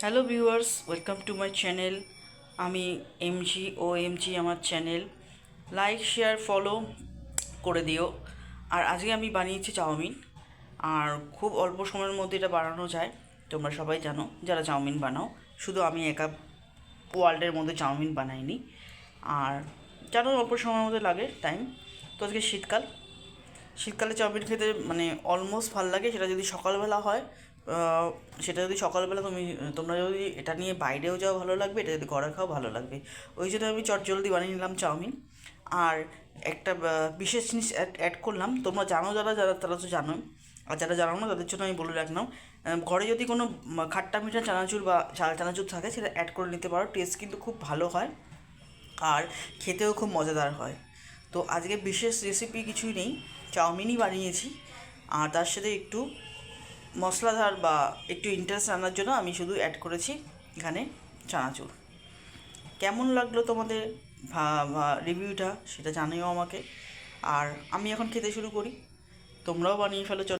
Hello viewers, welcome to my channel. আমি MG আমার channel. Like share follow করে দিও। আর আজকে আমি বানিয়েছি চাউমিন। আর খুব অল্প সময়ের মধ্যে এটা বানানো যায়। তোমরা সবাই জানো যারা চাউমিন বানাও। শুধু আমি একা ওয়ার্ল্ডের মধ্যে চাউমিন বানাইনি। আর জানো অল্প সময়ের মধ্যে লাগে টাইম। তো আজকে শীতকালে চাউমিন খেতে মানে অলমোস্ট ভালো লাগে। সেটা যদি সকালবেলা হয়, সেটা যদি সকালবেলা তোমরা যদি এটা নিয়ে বাইরেও যাও ভালো লাগবে, এটা যদি ঘরে খাও ভালো লাগবে। ওই জন্য আমি চটজলদি বানিয়ে নিলাম চাউমিন। আর একটা বিশেষ জিনিস অ্যাড করলাম, তোমরা জানো যারা যারা তারা তো জানোই। আর যারা জানো না তাদের জন্য আমি বলে রাখলাম, ঘরে যদি কোনো খাট্টা মিঠা চানাচুর বা ঝাল চানাচুর থাকে সেটা অ্যাড করে নিতে পারো। টেস্ট কিন্তু খুব ভালো হয় আর খেতেও খুব মজাদার হয়। তো আজকে বিশেষ রেসিপি কিছুই নেই, চাউমিনই বানিয়েছি। আর তার সাথে একটু মশলাদার বা একটু ইন্টারেস্ট আনার জন্য আমি শুধু অ্যাড করেছি এখানে চানাচুর। কেমন লাগলো তোমাদের রিভিউটা সেটা জানিও আমাকে। আর আমি এখন খেতে শুরু করি, তোমরাও বানিয়ে ফেলো।